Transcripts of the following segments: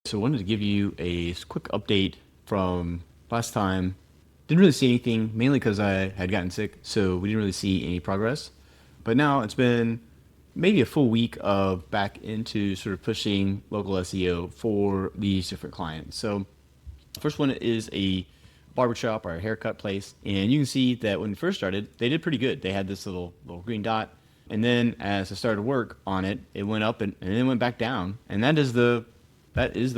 So I wanted to give you a quick update from last time. Didn't really see anything, mainly because I had gotten sick, so we didn't really see any progress. But now it's been maybe a full week of back into sort of pushing local SEO for these different clients. So the first one is a barbershop or a haircut place, and you can see that when we first started, they did pretty good. They had this little green dot, and then as I started work on it, it went up and then went back down, and that is the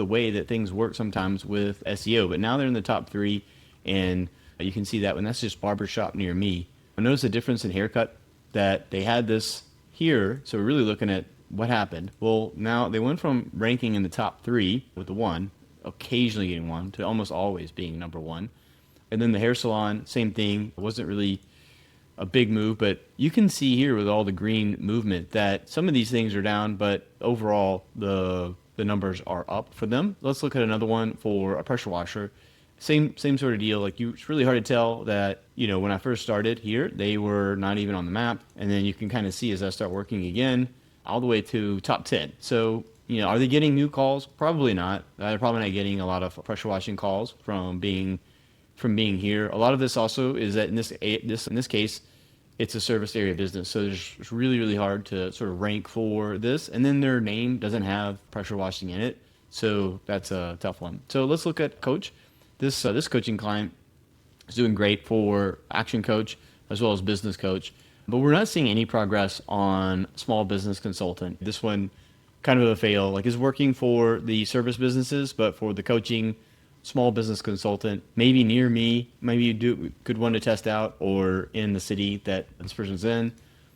way that things work sometimes with SEO. But now they're in the top three, and you can see that when that's just barbershop near me. I noticed a difference in haircut that they had this here, so we're really looking at what happened. Well, now they went from ranking in the top three with the one, occasionally getting one, to almost always being number one. And then the hair salon, same thing. It wasn't really a big move, but you can see here with all the green movement that some of these things are down, but overall the numbers are up for them. Let's look at another one for a pressure washer. Same sort of deal. It's really hard to tell that, when I first started here, they were not even on the map. And then you can kind of see as I start working again, all the way to top 10. So, are they getting new calls? Probably not. They're probably not getting a lot of pressure washing calls from being here. A lot of this also is that in this case, it's a service area business. So it's really hard to sort of rank for this. And then their name doesn't have pressure washing in it. So that's a tough one. So let's look at coach. This coaching client is doing great for action coach as well as business coach, but we're not seeing any progress on small business consultant. This one kind of a fail, is working for the service businesses, but for the coaching small business consultant, maybe near me, maybe you could want to test out, or in the city that this person's in.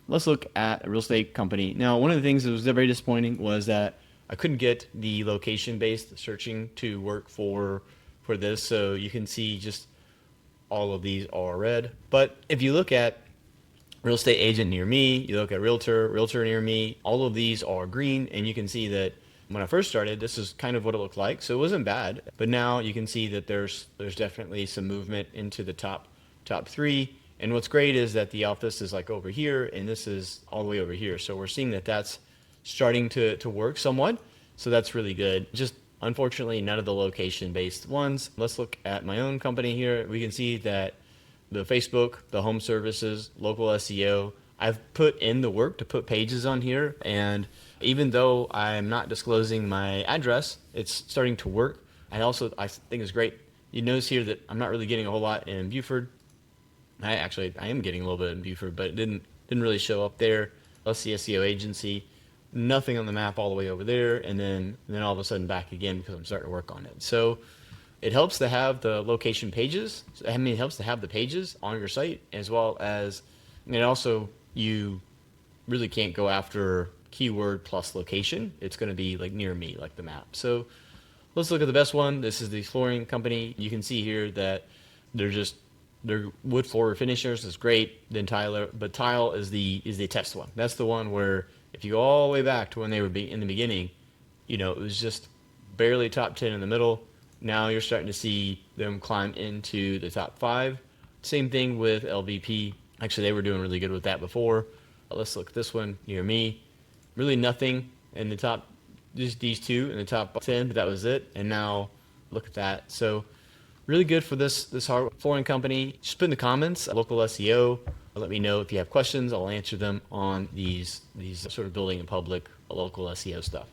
Let's look at a real estate company. Now, one of the things that was very disappointing was that I couldn't get the location-based searching to work for this. So you can see just all of these are red. But if you look at real estate agent near me, you look at realtor near me, all of these are green. And you can see that when I first started, this is kind of what it looked like. So it wasn't bad. But now you can see that there's definitely some movement into the top three. And what's great is that the office is over here, and this is all the way over here. So we're seeing that that's starting to work somewhat. So that's really good. Just unfortunately, none of the location-based ones. Let's look at my own company here. We can see that the Facebook, the home services, local SEO, I've put in the work to put pages on here. And even though I'm not disclosing my address, it's starting to work. And also, I think it's great. You notice here that I'm not really getting a whole lot in Buford. I am getting a little bit in Buford, but it didn't really show up there. Let's see SEO agency. Nothing on the map all the way over there, and then all of a sudden back again because I'm starting to work on it. So it helps to have the location pages. It helps to have the pages on your site, as well as, and also you really can't go after keyword plus location. It's going to be near me, like the map. So let's look at the best one. This is the flooring company. You can see here that their wood floor finishers is great. Then tile is the test one. That's the one where, if you go all the way back to when they were in the beginning, it was just barely top 10 in the middle. Now you're starting to see them climb into the top 5. Same thing with LVP. Actually, they were doing really good with that before. Let's look at this one near me. Really nothing in the top, just these two in the top 10, but that was it. And now look at that. So really good for this hardwood flooring company. Just put in the comments, local SEO. Let me know if you have questions. I'll answer them on these sort of building in public local SEO stuff.